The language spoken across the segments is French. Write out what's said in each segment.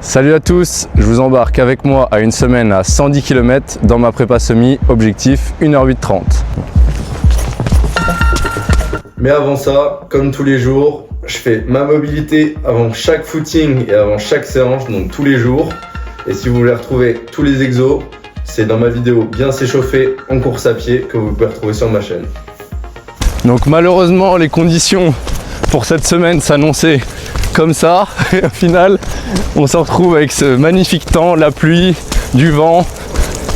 Salut à tous, je vous embarque avec moi à une semaine à 110 km dans ma prépa semi, objectif 1h08:30. Mais avant ça, comme tous les jours, je fais ma mobilité avant chaque footing et avant chaque séance, donc tous les jours. Et si vous voulez retrouver tous les exos, c'est dans ma vidéo bien s'échauffer en course à pied que vous pouvez retrouver sur ma chaîne. Donc malheureusement, les conditions pour cette semaine s'annonçaient comme ça, et au final on se retrouve avec ce magnifique temps, la pluie, du vent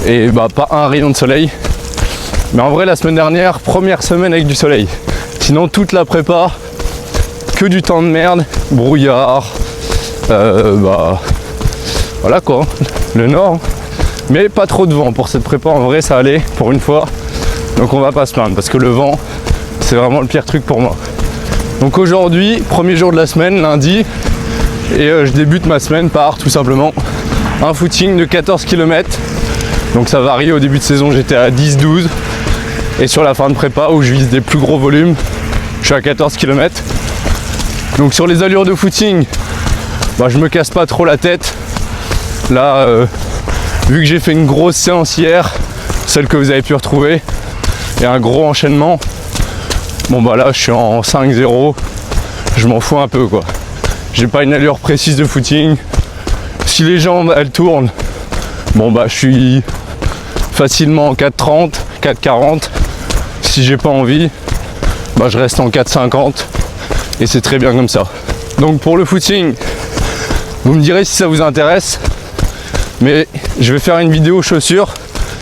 et pas un rayon de soleil. Mais en vrai la semaine dernière, première semaine avec du soleil. Sinon toute la prépa, que du temps de merde, brouillard, voilà quoi, le nord. Mais pas trop de vent pour cette prépa, en vrai ça allait pour une fois. Donc on va pas se plaindre parce que le vent c'est vraiment le pire truc pour moi. Donc aujourd'hui, premier jour de la semaine, lundi, et je débute ma semaine par tout simplement un footing de 14 km. Donc ça varie, au début de saison j'étais à 10-12 et sur la fin de prépa où je vise des plus gros volumes, je suis à 14 km. Donc sur les allures de footing, je me casse pas trop la tête. Là, vu que j'ai fait une grosse séance hier, celle que vous avez pu retrouver, et un gros enchaînement, là je suis en 5-0, je m'en fous un peu quoi. J'ai pas une allure précise de footing. Si les jambes elles tournent, je suis facilement en 4,30, 4,40. Si j'ai pas envie, je reste en 4,50 et c'est très bien comme ça. Donc pour le footing, vous me direz si ça vous intéresse, mais je vais faire une vidéo chaussures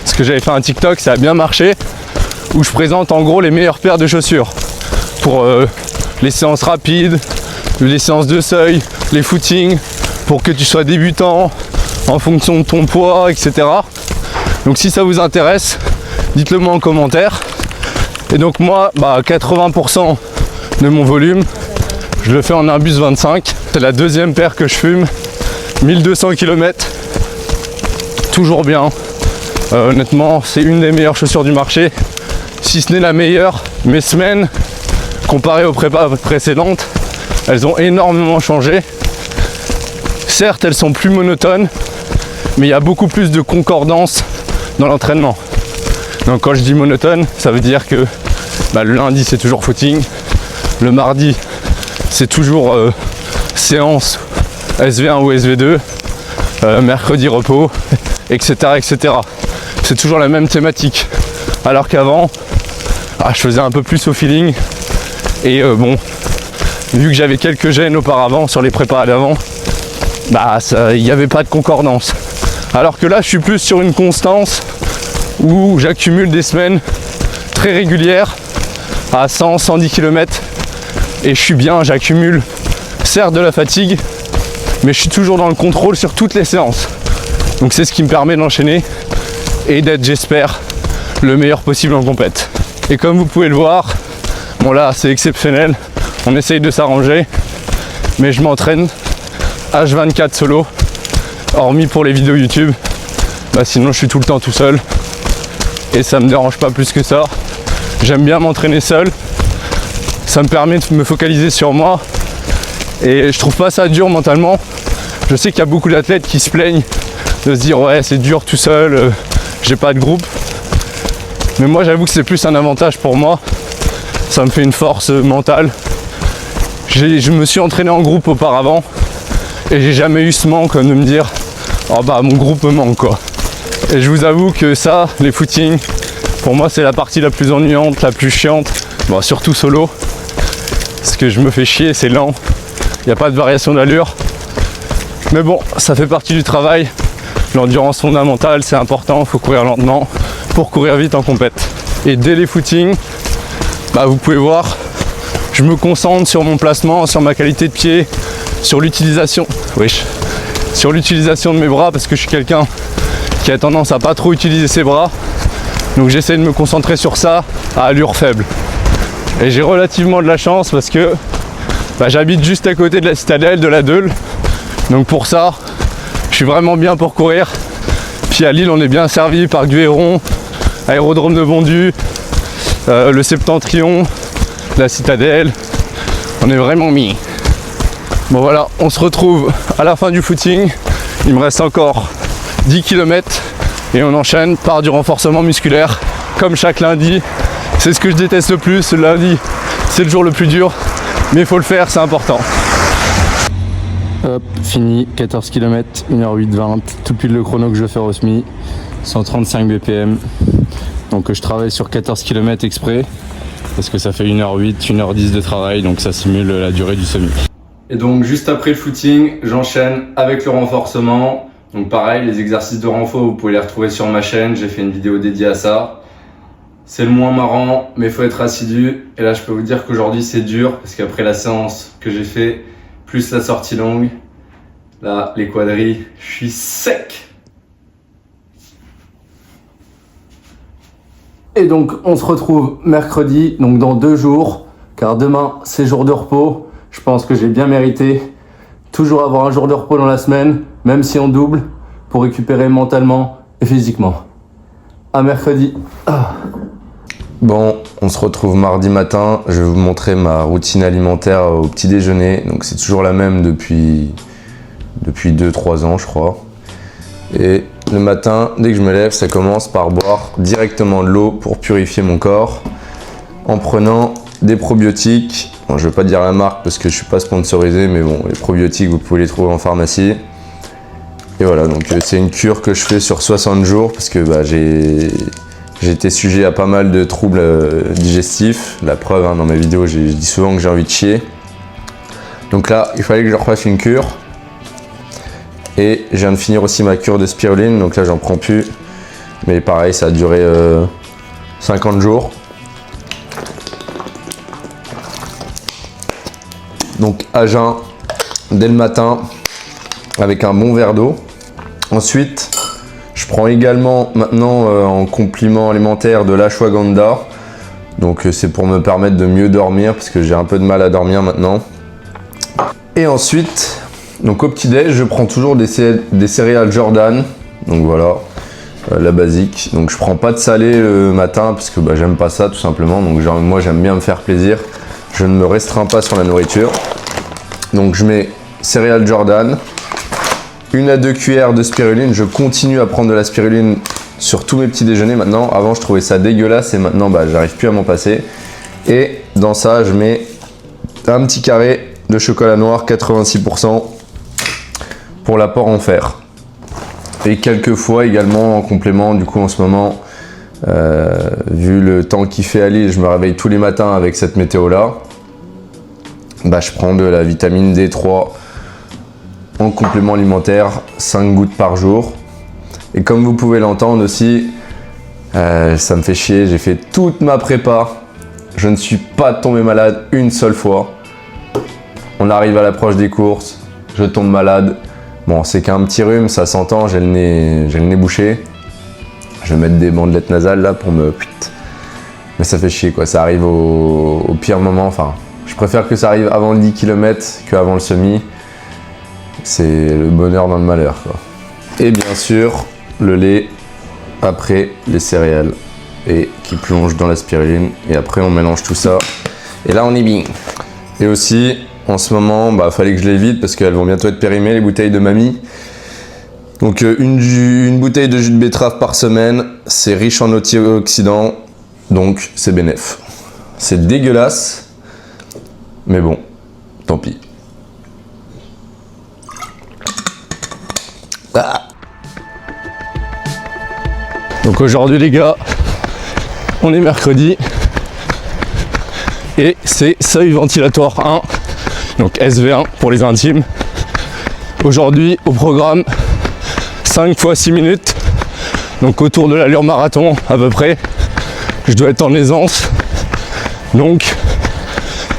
parce que j'avais fait un TikTok, ça a bien marché, où je présente en gros les meilleures paires de chaussures pour les séances rapides, les séances de seuil, les footings, pour que tu sois débutant en fonction de ton poids, etc. Donc si ça vous intéresse, dites-le moi en commentaire. Et donc moi, 80% de mon volume, je le fais en Airbus 25. C'est la deuxième paire que je fume, 1200 km, toujours bien. Honnêtement, c'est une des meilleures chaussures du marché, si ce n'est la meilleure. Mes semaines, comparées aux prépas précédentes, elles ont énormément changé. Certes, elles sont plus monotones, mais il y a beaucoup plus de concordance dans l'entraînement. Donc quand je dis monotone, ça veut dire que le lundi c'est toujours footing, le mardi c'est toujours séance SV1 ou SV2, mercredi repos, etc., etc. C'est toujours la même thématique. Alors qu'avant, je faisais un peu plus au feeling. Et vu que j'avais quelques gènes auparavant sur les prépas d'avant, il n'y avait pas de concordance. Alors que là, je suis plus sur une constance où j'accumule des semaines très régulières à 100-110 km. Et je suis bien, j'accumule certes de la fatigue, mais je suis toujours dans le contrôle sur toutes les séances. Donc c'est ce qui me permet d'enchaîner et d'être, j'espère, le meilleur possible en compète. Et comme vous pouvez le voir, là c'est exceptionnel, on essaye de s'arranger, mais je m'entraîne H24 solo, hormis pour les vidéos YouTube, sinon je suis tout le temps tout seul et ça me dérange pas plus que ça. J'aime bien m'entraîner seul, ça me permet de me focaliser sur moi et je trouve pas ça dur mentalement. Je sais qu'il y a beaucoup d'athlètes qui se plaignent de se dire ouais c'est dur tout seul, j'ai pas de groupe. Mais moi j'avoue que c'est plus un avantage pour moi, ça me fait une force mentale. Je me suis entraîné en groupe auparavant et j'ai jamais eu ce manque de me dire mon groupe me manque quoi. Et je vous avoue que ça, les footings, pour moi c'est la partie la plus ennuyante, la plus chiante, surtout solo, parce que je me fais chier, c'est lent, il n'y a pas de variation d'allure. Mais ça fait partie du travail, l'endurance fondamentale c'est important, il faut courir lentement pour courir vite en compète. Et dès les footings, vous pouvez voir, je me concentre sur mon placement, sur ma qualité de pied, sur l'utilisation de mes bras, parce que je suis quelqu'un qui a tendance à pas trop utiliser ses bras. Donc j'essaie de me concentrer sur ça à allure faible. Et j'ai relativement de la chance parce que j'habite juste à côté de la citadelle, de la Deule. Donc pour ça, je suis vraiment bien pour courir. Puis à Lille, on est bien servi par Guéron, aérodrome de Bondu, le Septentrion, la citadelle. On est vraiment mis. Bon voilà, on se retrouve à la fin du footing. Il me reste encore 10 km et on enchaîne par du renforcement musculaire comme chaque lundi. C'est ce que je déteste le plus, le lundi c'est le jour le plus dur, mais il faut le faire, c'est important. Hop, fini, 14 km, 1h08-20, tout pile le chrono que je vais faire au SMI, 135 BPM. Donc je travaille sur 14 km exprès, parce que ça fait 1h08, 1h10 de travail, donc ça simule la durée du semi. Et donc juste après le footing, j'enchaîne avec le renforcement. Donc pareil, les exercices de renfo, vous pouvez les retrouver sur ma chaîne, j'ai fait une vidéo dédiée à ça. C'est le moins marrant, mais il faut être assidu. Et là, je peux vous dire qu'aujourd'hui, c'est dur, parce qu'après la séance que j'ai fait, plus la sortie longue, là, les quadris, je suis sec. Et donc, on se retrouve mercredi, donc dans 2 jours, car demain, c'est jour de repos. Je pense que j'ai bien mérité. Toujours avoir un jour de repos dans la semaine, même si on double, pour récupérer mentalement et physiquement. À mercredi. Bon, on se retrouve mardi matin. Je vais vous montrer ma routine alimentaire au petit déjeuner. Donc c'est toujours la même depuis 2-3 ans, je crois. Et le matin, dès que je me lève, ça commence par boire directement de l'eau pour purifier mon corps, en prenant des probiotiques. Bon, je ne vais pas dire la marque parce que je ne suis pas sponsorisé, mais bon, les probiotiques, vous pouvez les trouver en pharmacie. Et voilà, donc c'est une cure que je fais sur 60 jours parce que j'ai été sujet à pas mal de troubles digestifs. La preuve, hein, dans mes vidéos, je dis souvent que j'ai envie de chier. Donc là, il fallait que je refasse une cure. Et je viens de finir aussi ma cure de spiruline. Donc là, j'en prends plus. Mais pareil, ça a duré 50 jours. Donc à jeun, dès le matin, avec un bon verre d'eau. Ensuite, je prends également maintenant en complément alimentaire de l'ashwagandha. Donc c'est pour me permettre de mieux dormir parce que j'ai un peu de mal à dormir maintenant. Et ensuite, donc au petit-déj, je prends toujours des céréales Jordan. Donc voilà, la basique. Donc je prends pas de salé le matin parce que j'aime pas ça tout simplement. Donc moi j'aime bien me faire plaisir. Je ne me restreins pas sur la nourriture. Donc je mets céréales Jordan. 1 à 2 cuillères de spiruline. Je continue à prendre de la spiruline sur tous mes petits déjeuners maintenant. Avant, je trouvais ça dégueulasse et maintenant, j'arrive plus à m'en passer. Et dans ça, je mets un petit carré de chocolat noir 86% pour l'apport en fer. Et quelques fois également en complément, du coup en ce moment, vu le temps qu'il fait à Lille, je me réveille tous les matins avec cette météo-là. Je prends de la vitamine D3 en complément alimentaire, 5 gouttes par jour. Et comme vous pouvez l'entendre aussi, ça me fait chier, j'ai fait toute ma prépa, je ne suis pas tombé malade une seule fois. On arrive à l'approche des courses, je tombe malade. Bon, c'est qu'un petit rhume, ça s'entend, j'ai le nez bouché. Je vais mettre des bandelettes nasales là pour me... Mais ça fait chier quoi, ça arrive au pire moment. Enfin, je préfère que ça arrive avant le 10 km qu'avant le semi. C'est le bonheur dans le malheur quoi. Et bien sûr, le lait après les céréales et qui plonge dans la spiruline. Et après on mélange tout ça. Et là on est bien. Et aussi, en ce moment, fallait que je les vide parce qu'elles vont bientôt être périmées les bouteilles de mamie. Donc une bouteille de jus de betterave par semaine, c'est riche en antioxydants, donc c'est bénef. C'est dégueulasse, mais bon, tant pis. Donc aujourd'hui les gars, on est mercredi et c'est seuil ventilatoire 1, donc SV1 pour les intimes. Aujourd'hui au programme 5 x 6 minutes, donc autour de l'allure marathon à peu près. Je dois être en aisance, donc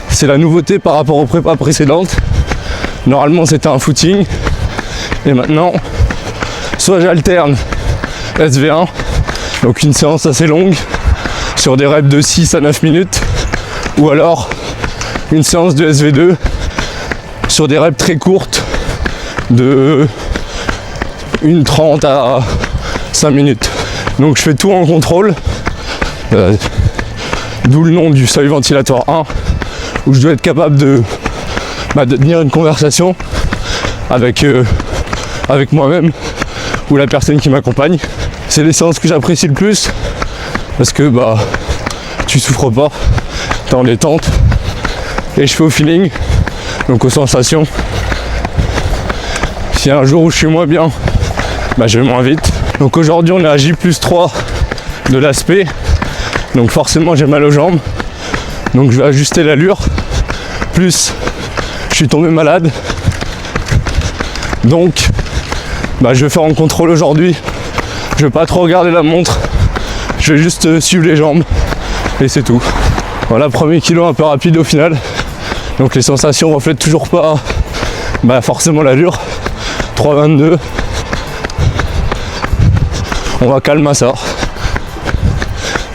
c'est la nouveauté par rapport aux prépas précédentes. Normalement c'était un footing et maintenant soit j'alterne SV1, donc une séance assez longue sur des reps de 6 à 9 minutes, ou alors une séance de SV2 sur des reps très courtes de 1:30 à 5 minutes. Donc je fais tout en contrôle, d'où le nom du seuil ventilatoire 1, où je dois être capable de tenir une conversation avec avec moi-même ou la personne qui m'accompagne. C'est les séances que j'apprécie le plus parce que bah tu souffres pas, t'es en détente et je fais au feeling, donc aux sensations. Si y a un jour où je suis moins bien, bah je vais moins vite. Donc aujourd'hui on est à J+3 de l'aspect, donc forcément j'ai mal aux jambes, donc je vais ajuster l'allure, plus je suis tombé malade, donc bah, je vais faire un contrôle aujourd'hui, je vais pas trop regarder la montre, je vais juste suivre les jambes et c'est tout. Voilà, premier kilo un peu rapide au final, donc les sensations reflètent toujours pas bah, forcément l'allure. 3,22, on va calmer ça.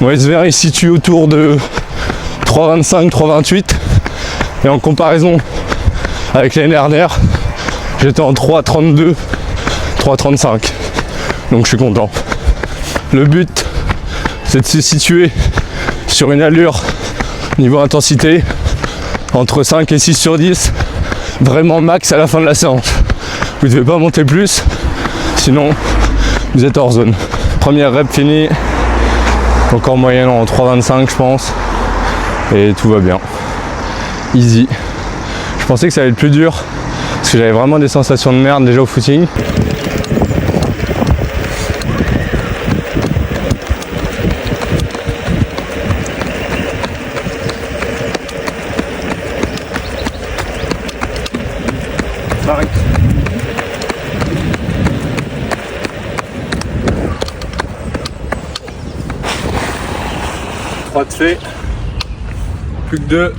Mon SVR il se situe autour de 3,25, 3,28 et en comparaison avec l'année dernière j'étais en 3,32, 3,35, donc je suis content. Le but c'est de se situer sur une allure niveau intensité entre 5 et 6 sur 10, vraiment max à la fin de la séance. Vous ne devez pas monter plus, sinon vous êtes hors zone. Première rep finie, donc en moyenne en 3,25 je pense, et tout va bien. Easy. Je pensais que ça allait être plus dur, parce que j'avais vraiment des sensations de merde déjà au footing. De fait, plus que 2,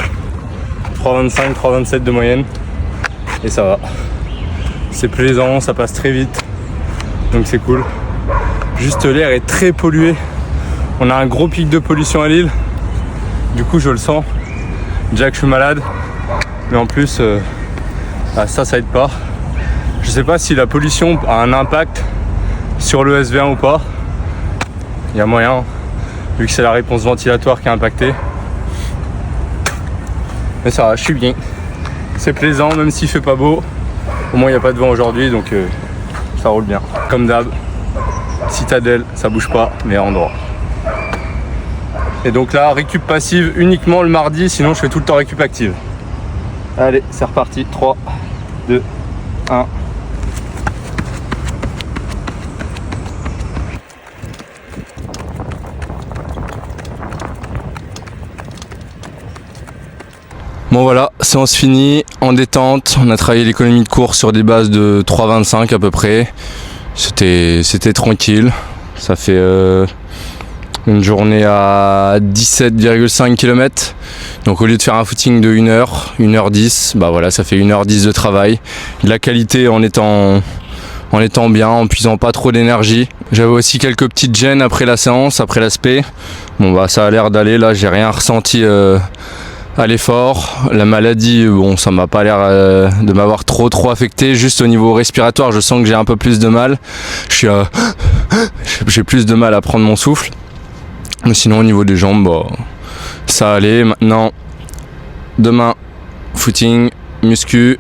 3,25, 3,27 de moyenne et ça va, c'est plaisant, ça passe très vite donc c'est cool. Juste l'air est très pollué, on a un gros pic de pollution à Lille, du coup je le sens déjà que je suis malade, mais en plus ça aide pas. Je sais pas si la pollution a un impact sur le SV1 ou pas, il y a moyen vu que c'est la réponse ventilatoire qui est impactée. Mais ça va, je suis bien. C'est plaisant, même s'il fait pas beau. Au moins il n'y a pas de vent aujourd'hui, donc ça roule bien. Comme d'hab, citadelle, ça bouge pas, mais en droit. Et donc là, récup passive uniquement le mardi, sinon je fais tout le temps récup active. Allez, c'est reparti. 3, 2, 1. Bon voilà, séance finie, en détente, on a travaillé l'économie de course sur des bases de 3,25 à peu près. C'était tranquille, ça fait une journée à 17,5 km. Donc au lieu de faire un footing de 1 heure, 1h10, bah voilà, ça fait 1h10 de travail. De la qualité en étant bien, en puisant pas trop d'énergie. J'avais aussi quelques petites gênes après la séance, après l'aspect. Bon bah ça a l'air d'aller, là j'ai rien ressenti à l'effort. La maladie, bon, ça m'a pas l'air de m'avoir trop affecté. Juste au niveau respiratoire, je sens que j'ai un peu plus de mal. J'ai plus de mal à prendre mon souffle. Mais sinon, au niveau des jambes, bah, ça allait. Maintenant, demain, footing, muscu.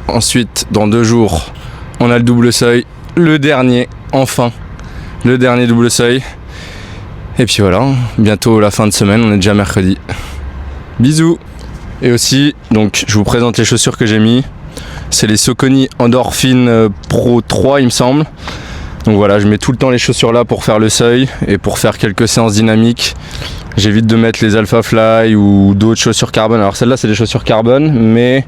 Ensuite, dans 2 jours, on a le double seuil. Le dernier, enfin. Le dernier double seuil. Et puis voilà, bientôt la fin de semaine, on est déjà mercredi. Bisous. Et aussi, donc je vous présente les chaussures que j'ai mis. C'est les Saucony Endorphin Pro 3 il me semble. Donc voilà, je mets tout le temps les chaussures là pour faire le seuil et pour faire quelques séances dynamiques. J'évite de mettre les Alpha Fly ou d'autres chaussures carbone. Alors celles-là c'est des chaussures carbone, mais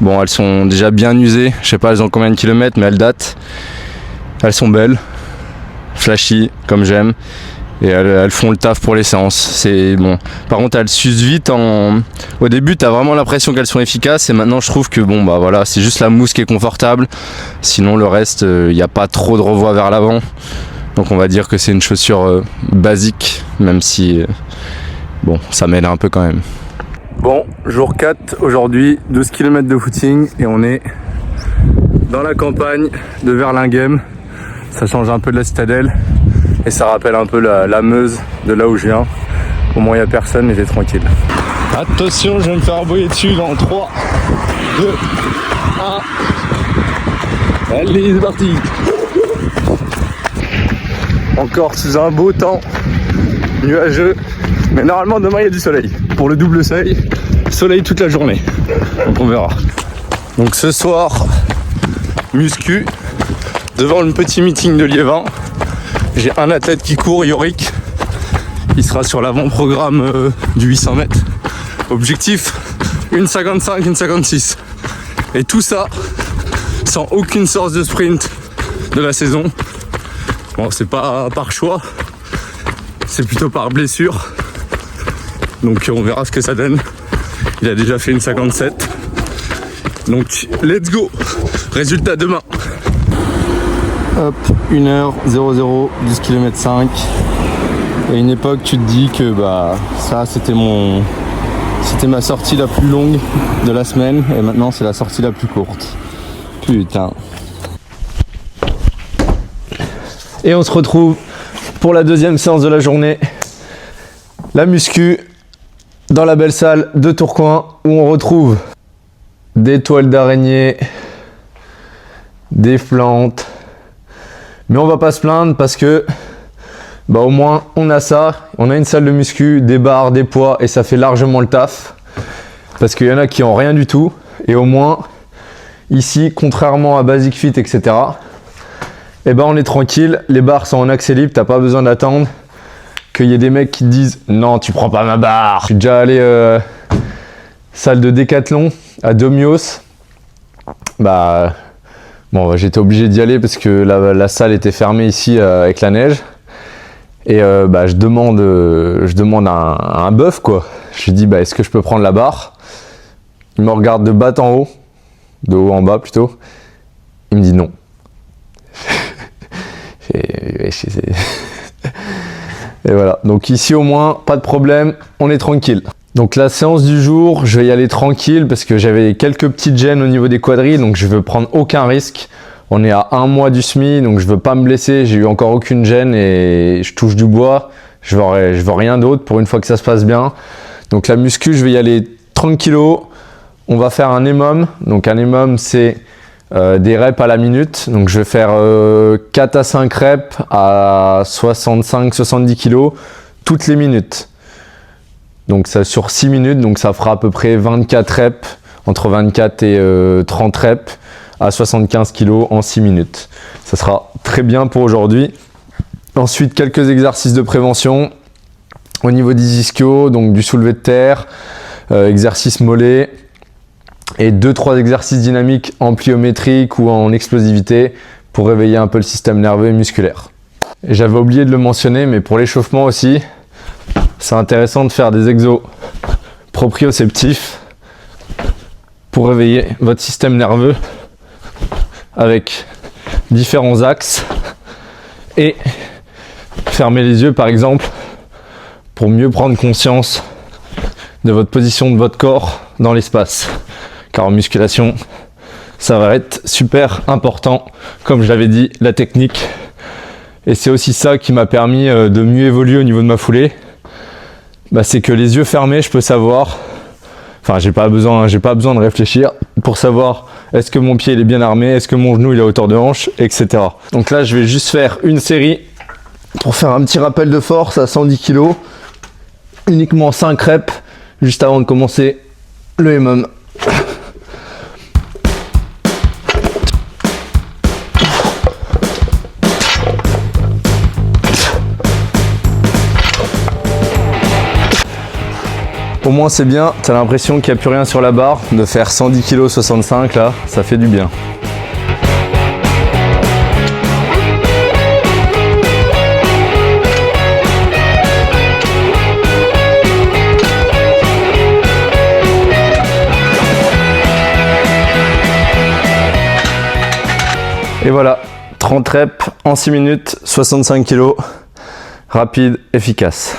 bon, elles sont déjà bien usées. Je sais pas elles ont combien de kilomètres, mais elles datent. Elles sont belles, flashy comme j'aime. Et elles font le taf pour les séances. C'est bon. Par contre, elles s'usent vite. Au début, t'as vraiment l'impression qu'elles sont efficaces. Et maintenant, je trouve que bon, bah voilà, c'est juste la mousse qui est confortable. Sinon, le reste, il n'y a pas trop de revois vers l'avant. Donc, on va dire que c'est une chaussure basique, même si bon, ça m'aide un peu quand même. Bon, jour 4 aujourd'hui, 12 km de footing et on est dans la campagne de Verlinghem. Ça change un peu de la citadelle. Et ça rappelle un peu la Meuse de là où je viens. Au moins il n'y a personne, mais c'est tranquille. Attention, je vais me faire envoyer dessus dans 3, 2, 1. Allez, c'est parti. Encore sous un beau temps nuageux, mais normalement demain il y a du soleil. Pour le double soleil toute la journée. Donc on verra. Donc ce soir, muscu, devant le petit meeting de Liévin. J'ai un athlète qui court, Yorick. Il sera sur l'avant-programme du 800 mètres. Objectif, 1,55, 1,56. Et tout ça sans aucune source de sprint de la saison. Bon, c'est pas par choix, c'est plutôt par blessure. Donc on verra ce que ça donne. Il a déjà fait une 57. Donc let's go. Résultat demain. Hop, 1h00, 10 km 5. Et à une époque tu te dis que ça c'était ma sortie la plus longue de la semaine et maintenant c'est la sortie la plus courte. Putain. Et on se retrouve pour la deuxième séance de la journée. La muscu dans la belle salle de Tourcoing où on retrouve des toiles d'araignée, des plantes. Mais on va pas se plaindre parce que au moins on a ça, on a une salle de muscu, des barres, des poids et ça fait largement le taf. Parce qu'il y en a qui ont rien du tout et au moins ici, contrairement à Basic Fit, etc., on est tranquille, les barres sont en accès libre, t'as pas besoin d'attendre qu'il y ait des mecs qui te disent non tu prends pas ma barre. Je suis déjà allé salle de Décathlon à Domios. J'étais obligé d'y aller parce que la salle était fermée ici avec la neige. Et je demande un bœuf quoi. Je lui dis est-ce que je peux prendre la barre? Il me regarde de bas en haut, de haut en bas plutôt. Il me dit non. Et voilà, donc ici au moins pas de problème, on est tranquille. Donc la séance du jour, je vais y aller tranquille parce que j'avais quelques petites gênes au niveau des quadrilles, donc je veux prendre aucun risque. On est à 1 mois du SMI, donc je veux pas me blesser, j'ai eu encore aucune gêne et je touche du bois. Je veux rien d'autre pour une fois que ça se passe bien. Donc la muscu, je vais y aller tranquillo. On va faire un EMOM. Donc un EMOM, c'est des reps à la minute. Donc je vais faire 4 à 5 reps à 65-70 kg toutes les minutes. Donc ça sur 6 minutes, donc ça fera à peu près 24 reps, entre 24 et 30 reps à 75 kg en 6 minutes. Ça sera très bien pour aujourd'hui. Ensuite, quelques exercices de prévention au niveau des ischios, donc du soulevé de terre, exercice mollet et 2-3 exercices dynamiques en pliométrique ou en explosivité pour réveiller un peu le système nerveux et musculaire. Et j'avais oublié de le mentionner, mais pour l'échauffement aussi, c'est intéressant de faire des exos proprioceptifs pour réveiller votre système nerveux avec différents axes et fermer les yeux par exemple pour mieux prendre conscience de votre position de votre corps dans l'espace. Car en musculation, ça va être super important, comme je l'avais dit, la technique. Et c'est aussi ça qui m'a permis de mieux évoluer au niveau de ma foulée. C'est que les yeux fermés, je peux savoir, j'ai pas besoin de réfléchir pour savoir est-ce que mon pied il est bien armé, est-ce que mon genou il est à hauteur de hanche, etc. Donc là, je vais juste faire une série pour faire un petit rappel de force à 110 kg, uniquement 5 reps, juste avant de commencer le EMOM. Au moins c'est bien, t'as l'impression qu'il n'y a plus rien sur la barre, de faire 110 kg 65 là, ça fait du bien. Et voilà, 30 reps en 6 minutes, 65 kg, rapide, efficace.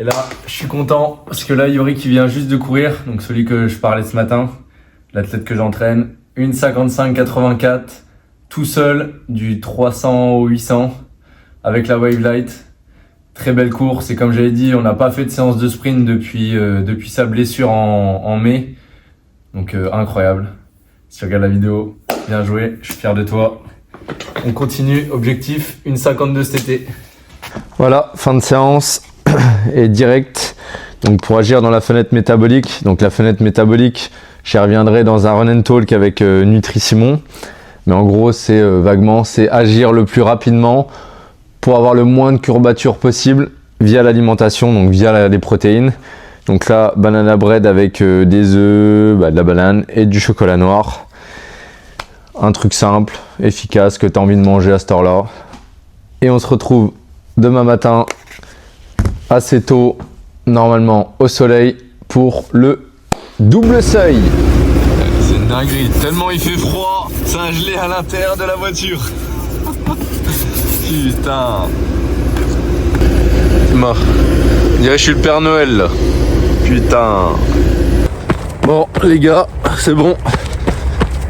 Et là, je suis content parce que là, Yori qui vient juste de courir, donc celui que je parlais ce matin, l'athlète que j'entraîne, 1,55-84, tout seul, du 300 au 800 avec la Wave Light. Très belle course et comme j'avais dit, on n'a pas fait de séance de sprint depuis sa blessure en mai. Donc incroyable. Si tu regardes la vidéo, bien joué, je suis fier de toi. On continue, objectif 1,52 cet été. Voilà, fin de séance et direct. Donc pour agir dans la fenêtre métabolique, donc la fenêtre métabolique, j'y reviendrai dans un run and talk avec Nutri-Simon. Mais en gros, c'est vaguement, c'est agir le plus rapidement pour avoir le moins de courbatures possible via l'alimentation, donc via les protéines. Donc là, banana bread avec des œufs, de la banane et du chocolat noir. Un truc simple, efficace, que tu as envie de manger à cette heure-là. Et on se retrouve demain matin, assez tôt, normalement au soleil, pour le double seuil. C'est une dinguerie, tellement il fait froid, c'est un gelé à l'intérieur de la voiture. Putain. Mort. On dirait que je suis le Père Noël là. Putain. Bon les gars, c'est bon.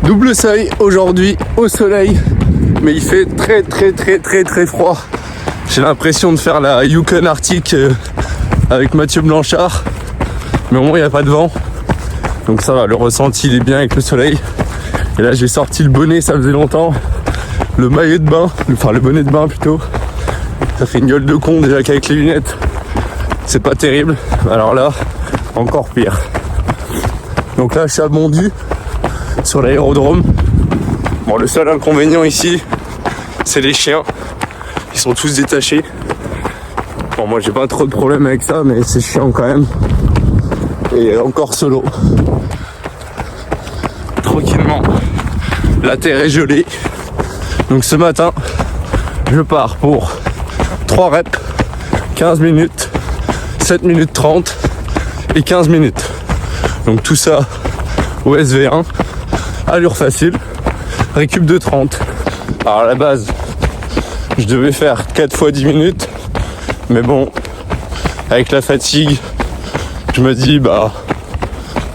Double seuil aujourd'hui au soleil. Mais il fait très froid. J'ai l'impression de faire la Yukon Arctic avec Mathieu Blanchard. Mais au moins il n'y a pas de vent. Donc ça va, le ressenti il est bien avec le soleil. Et là j'ai sorti le bonnet, ça faisait longtemps. Le maillot de bain, enfin le bonnet de bain plutôt. Ça fait une gueule de con déjà qu'avec les lunettes. C'est pas terrible. Alors là, encore pire. Donc là je suis à Bondy, sur l'aérodrome. Bon, le seul inconvénient ici, c'est les chiens. Ils sont tous détachés. Bon, moi j'ai pas trop de problème avec ça, mais c'est chiant quand même. Et encore solo. Tranquillement. La terre est gelée. Donc ce matin, je pars pour 3 reps, 15 minutes, 7 minutes 30 et 15 minutes. Donc tout ça au SV1, allure facile, récup de 30. Alors à la base, je devais faire 4 fois 10 minutes, mais bon, avec la fatigue, je me dis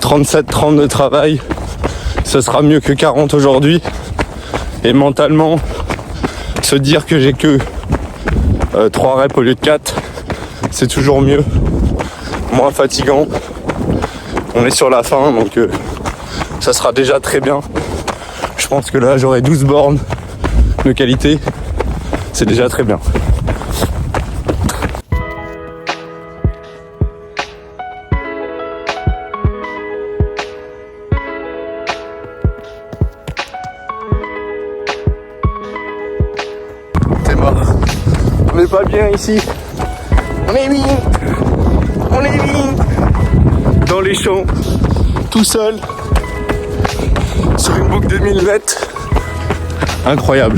37-30 de travail, ce sera mieux que 40 aujourd'hui. Et mentalement, se dire que j'ai que 3 reps au lieu de 4, c'est toujours mieux, moins fatigant. On est sur la fin, donc ça sera déjà très bien. Je pense que là, j'aurai 12 bornes de qualité, c'est déjà très bien. On n'est pas bien ici. On est bien. Dans les champs, tout seul, sur une boucle de 1000 mètres. Incroyable.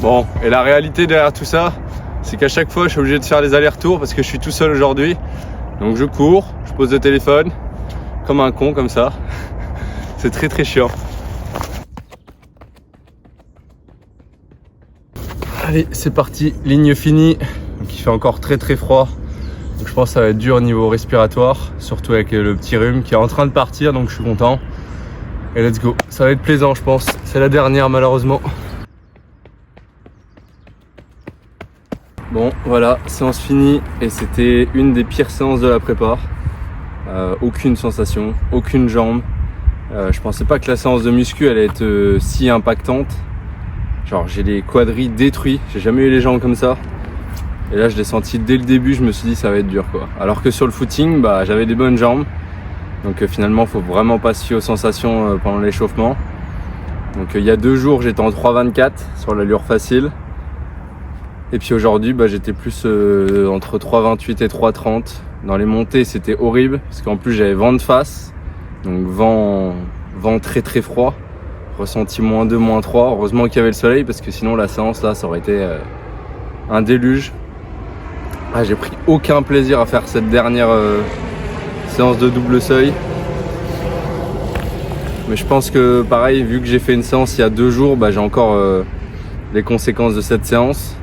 Bon, et la réalité derrière tout ça, c'est qu'à chaque fois je suis obligé de faire des allers-retours parce que je suis tout seul aujourd'hui. Donc je cours, je pose le téléphone, comme un con comme ça. C'est très chiant. Allez, c'est parti, ligne finie. Donc il fait encore très froid. Donc je pense que ça va être dur au niveau respiratoire, surtout avec le petit rhume qui est en train de partir, donc je suis content. Et let's go, ça va être plaisant je pense. C'est la dernière malheureusement. Bon voilà, séance finie et c'était une des pires séances de la prépa. Aucune sensation, aucune jambe. Je pensais pas que la séance de muscu allait être si impactante. Genre j'ai les quadris détruits, j'ai jamais eu les jambes comme ça. Et là je l'ai senti dès le début, je me suis dit ça va être dur quoi. Alors que sur le footing, j'avais des bonnes jambes. Donc finalement faut vraiment pas se fier aux sensations pendant l'échauffement. Donc il y a 2 jours j'étais en 3,24 sur l'allure facile. Et puis aujourd'hui j'étais plus entre 3,28 et 3,30. Dans les montées c'était horrible parce qu'en plus j'avais vent de face. Donc vent très froid. Ressenti -2, -3. Heureusement qu'il y avait le soleil parce que sinon la séance là ça aurait été un déluge. J'ai pris aucun plaisir à faire cette dernière séance de double seuil. Mais je pense que pareil, vu que j'ai fait une séance il y a 2 jours, j'ai encore les conséquences de cette séance.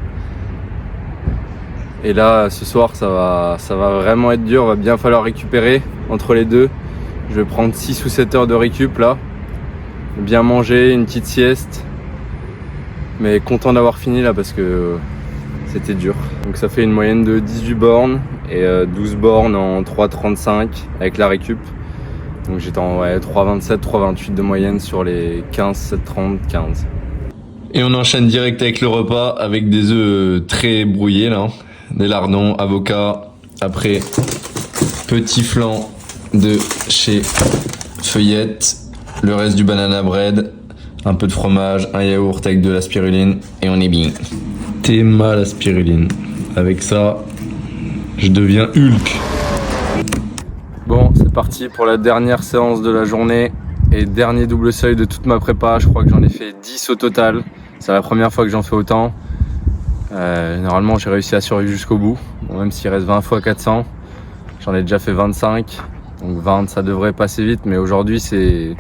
Et là, ce soir, ça va vraiment être dur. Il va bien falloir récupérer entre les deux. Je vais prendre 6 ou 7 heures de récup là. Bien manger, une petite sieste. Mais content d'avoir fini là parce que c'était dur. Donc ça fait une moyenne de 18 bornes et 12 bornes en 3,35 avec la récup. Donc j'étais en 3,27, 3,28 de moyenne sur les 15, 7,30, 15. Et on enchaîne direct avec le repas, avec des œufs très brouillés là. Des lardons, avocats, après petit flan de chez Feuillette, le reste du banana bread, un peu de fromage, un yaourt avec de la spiruline et on est bien. T'es mal la spiruline. Avec ça, je deviens Hulk. Bon, c'est parti pour la dernière séance de la journée et dernier double seuil de toute ma prépa. Je crois que j'en ai fait 10 au total. C'est la première fois que j'en fais autant. Normalement, j'ai réussi à survivre jusqu'au bout. Bon, même s'il reste 20 fois 400, j'en ai déjà fait 25. Donc 20, ça devrait passer vite. Mais aujourd'hui, c'est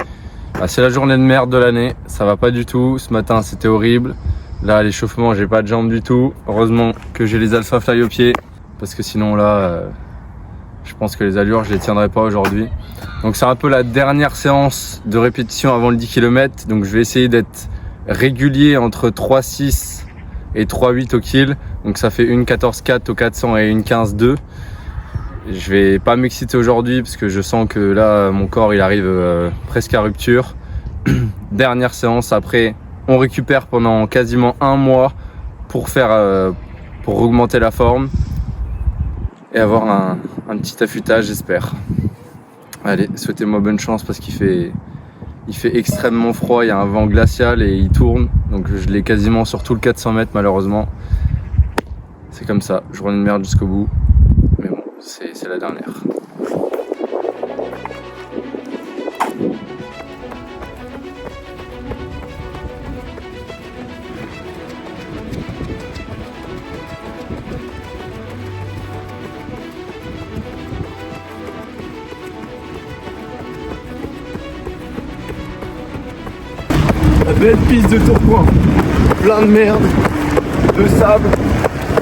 la journée de merde de l'année. Ça va pas du tout. Ce matin, c'était horrible. Là, l'échauffement, j'ai pas de jambes du tout. Heureusement que j'ai les Alpha Fly aux pieds. Parce que sinon, là... je pense que les allures, je les tiendrai pas aujourd'hui. Donc c'est un peu la dernière séance de répétition avant le 10 km. Donc je vais essayer d'être régulier entre 3,6 et 3,8 au kill. Donc ça fait une 14,4 au 400 et une 15,2. Je vais pas m'exciter aujourd'hui parce que je sens que là, mon corps, il arrive presque à rupture. Dernière séance, après, on récupère pendant quasiment un mois pour augmenter la forme. Et avoir un petit affûtage, j'espère. Allez, souhaitez-moi bonne chance parce qu'il fait extrêmement froid, il y a un vent glacial et il tourne. Donc je l'ai quasiment sur tout le 400 mètres malheureusement. C'est comme ça, journée de merde jusqu'au bout. Mais bon, c'est la dernière. La belle piste de Tourcoing, plein de merde, de sable,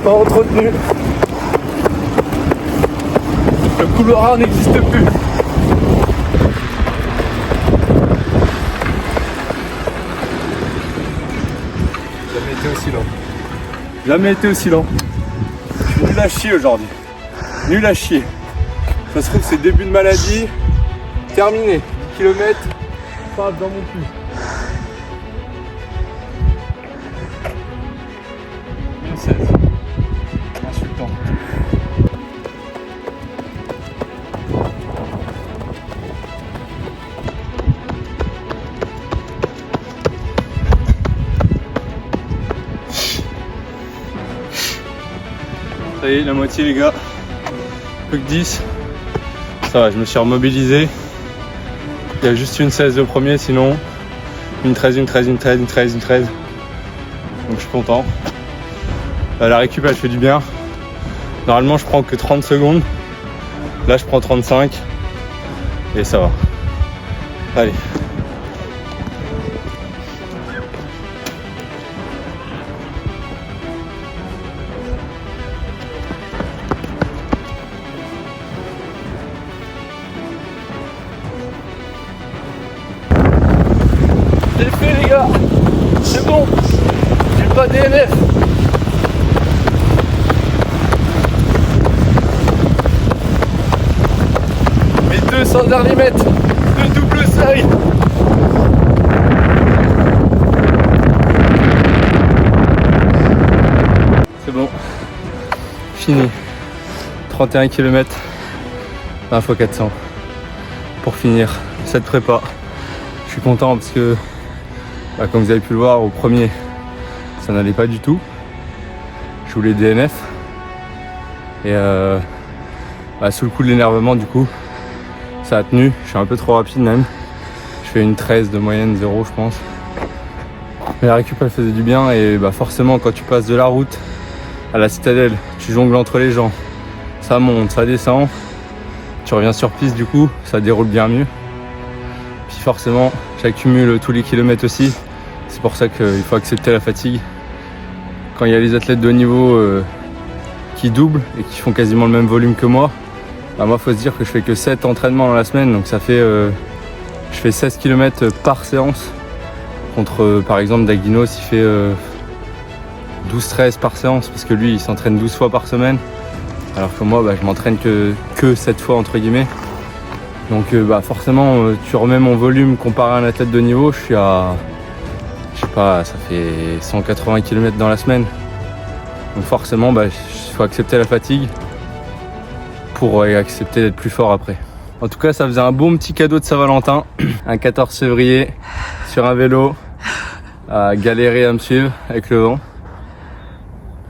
pas entretenu. Le couloir n'existe plus. Jamais été aussi lent. Jamais été aussi lent. Je suis nul à chier aujourd'hui. Nul à chier. Ça se trouve c'est début de maladie. Terminé. 10 km, pas dans mon cul. Insultant. Ça y est, la moitié les gars. Plus que 10. Ça va, je me suis remobilisé. Il y a juste une 16 au premier, sinon une 13, une 13, une 13, une 13, une 13. Donc je suis content. La récup elle fait du bien. Normalement je prends que 30 secondes. Là je prends 35. Et ça va. Allez. J'ai fait les gars. C'est bon. J'ai pas DNF. Mes 200 derniers mètres de double seuil. C'est bon. Fini. 31 km. 1 x 400. Pour finir cette prépa. Je suis content parce que, comme vous avez pu le voir, au premier, ça n'allait pas du tout. Je voulais DNF. Et sous le coup de l'énervement, du coup, ça a tenu. Je suis un peu trop rapide même. Je fais une 13 de moyenne, 0 je pense. Mais la récup elle faisait du bien et forcément quand tu passes de la route à la citadelle, tu jongles entre les gens. Ça monte, ça descend. Tu reviens sur piste du coup, ça déroule bien mieux. Puis forcément, j'accumule tous les kilomètres aussi. C'est pour ça qu'il faut accepter la fatigue. Quand il y a les athlètes de haut niveau qui doublent et qui font quasiment le même volume que moi. Bah, moi, faut se dire que je fais que 7 entraînements dans la semaine, donc ça fait je fais 16 km par séance. Contre par exemple Daginos, il fait 12-13 par séance parce que lui il s'entraîne 12 fois par semaine. Alors que moi je m'entraîne que 7 fois entre guillemets. Donc forcément tu remets mon volume comparé à un athlète de niveau, je suis à, je sais pas, ça fait 180 km dans la semaine. Donc forcément il faut accepter la fatigue pour accepter d'être plus fort après. En tout cas ça faisait un bon petit cadeau de Saint-Valentin, un 14 février sur un vélo, à galérer à me suivre avec le vent.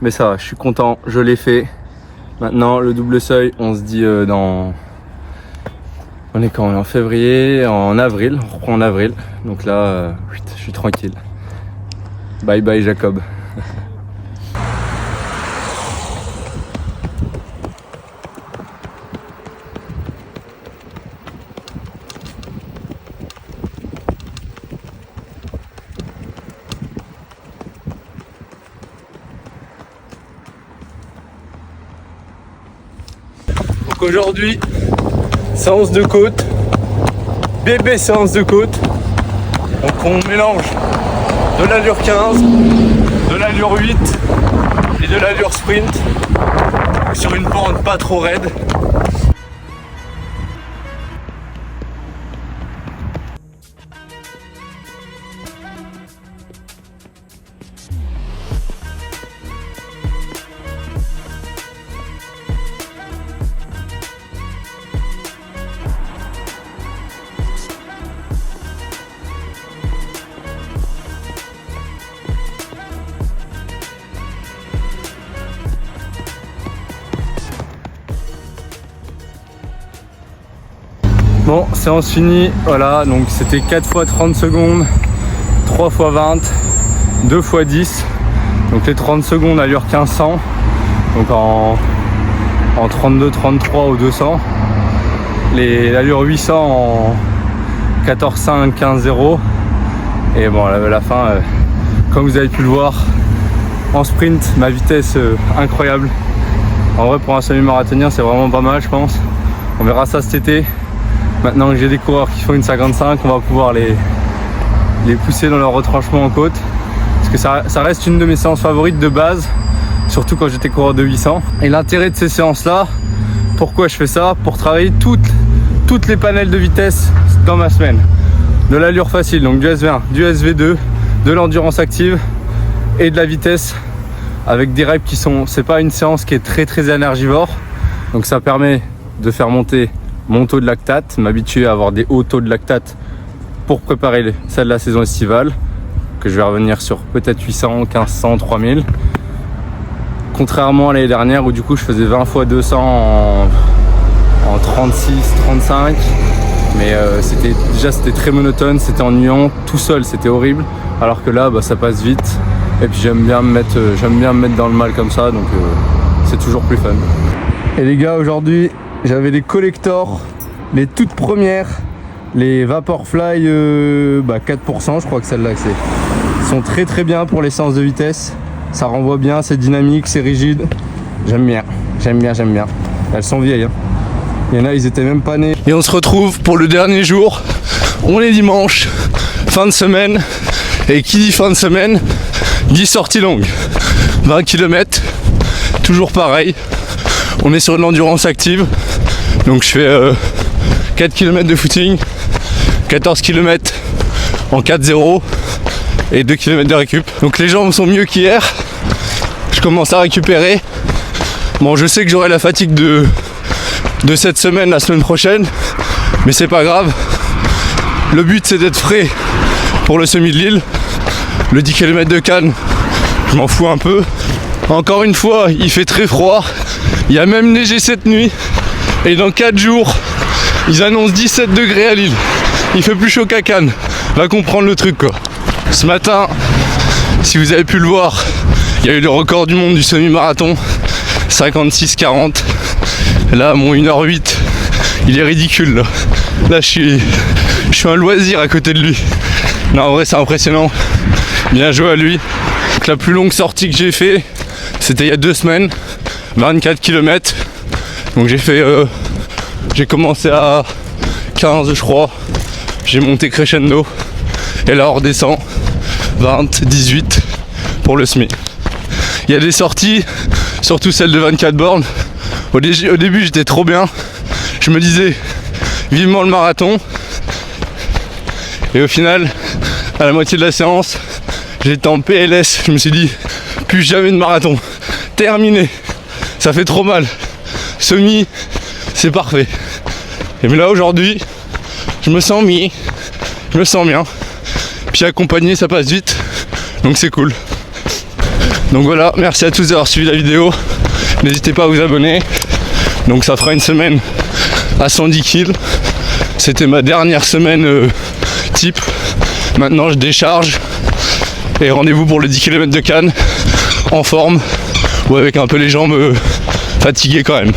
Mais ça va, je suis content, je l'ai fait. Maintenant le double seuil, on se dit dans... On est quand? On est en février, en avril, on reprend en avril. Donc là, je suis tranquille. Bye bye Jacob. Donc aujourd'hui, séance de côte, bébé séance de côte. Donc on mélange de l'allure 15, de l'allure 8 et de l'allure sprint sur une pente pas trop raide. Bon, séance finie, voilà, donc c'était 4 fois 30 secondes, 3 fois 20, 2 fois 10, donc les 30 secondes allure 1500, donc en 32, 33 ou 200, l'allure 800 en 14, 5, 15, 0, et bon, la fin, comme vous avez pu le voir, en sprint, ma vitesse incroyable, en vrai pour un semi-marathonien c'est vraiment pas mal je pense, on verra ça cet été. Maintenant que j'ai des coureurs qui font une 55, on va pouvoir les pousser dans leur retranchement en côte. Parce que ça reste une de mes séances favorites de base, surtout quand j'étais coureur de 800. Et l'intérêt de ces séances-là, pourquoi je fais ça? Pour travailler toutes les panels de vitesse dans ma semaine. De l'allure facile, donc du SV1, du SV2, de l'endurance active et de la vitesse avec des reps qui sont... C'est pas une séance qui est très énergivore. Donc ça permet de faire monter mon taux de lactate, m'habituer à avoir des hauts taux de lactate pour préparer celle de la saison estivale, que je vais revenir sur peut-être 800, 1500, 3000. Contrairement à l'année dernière où du coup je faisais 20 fois 200 en 36, 35. Mais c'était très monotone, c'était ennuyant, tout seul c'était horrible. Alors que là ça passe vite. Et puis j'aime bien me mettre dans le mal comme ça, donc c'est toujours plus fun. Et les gars, aujourd'hui j'avais les collectors, les toutes premières, les Vaporfly 4%, je crois que celles-là c'est. Sont très bien pour les séances de vitesse. Ça renvoie bien, c'est dynamique, c'est rigide. J'aime bien. Elles sont vieilles. Hein. Il y en a, ils étaient même pas nés. Et on se retrouve pour le dernier jour. On est dimanche, fin de semaine. Et qui dit fin de semaine, dit sortie longue. 20 km, toujours pareil. On est sur de l'endurance active. Donc je fais 4 km de footing, 14 km en 4-0 et 2 km de récup. Donc les jambes sont mieux qu'hier. Je commence à récupérer. Bon, je sais que j'aurai la fatigue de cette semaine, la semaine prochaine, mais c'est pas grave. Le but c'est d'être frais pour le semi de Lille. Le 10 km de Cannes, je m'en fous un peu. Encore une fois, il fait très froid. Il y a même neigé cette nuit. Et dans 4 jours, ils annoncent 17 degrés à Lille. Il fait plus chaud qu'à Cannes. Va comprendre le truc quoi. Ce matin, si vous avez pu le voir, il y a eu le record du monde du semi-marathon. 56-40. Là, mon 1h08, il est ridicule là. Là, je suis un loisir à côté de lui. Non, en vrai, c'est impressionnant. Bien joué à lui. Donc, la plus longue sortie que j'ai fait, c'était il y a 2 semaines. 24 km. Donc j'ai commencé à 15 je crois, j'ai monté crescendo et là on redescend 20, 18 pour le semi. Il y a des sorties, surtout celle de 24 bornes. Au début j'étais trop bien, je me disais vivement le marathon et au final à la moitié de la séance j'étais en PLS, je me suis dit plus jamais de marathon, terminé, ça fait trop mal, semi c'est parfait. Et mais là aujourd'hui je me sens bien, puis accompagné ça passe vite, donc c'est cool. Donc voilà, merci à tous d'avoir suivi la vidéo, n'hésitez pas à vous abonner. Donc ça fera une semaine à 110 kills, c'était ma dernière semaine type, maintenant je décharge et rendez-vous pour le 10 km de Cannes en forme ou avec un peu les jambes fatiguées quand même.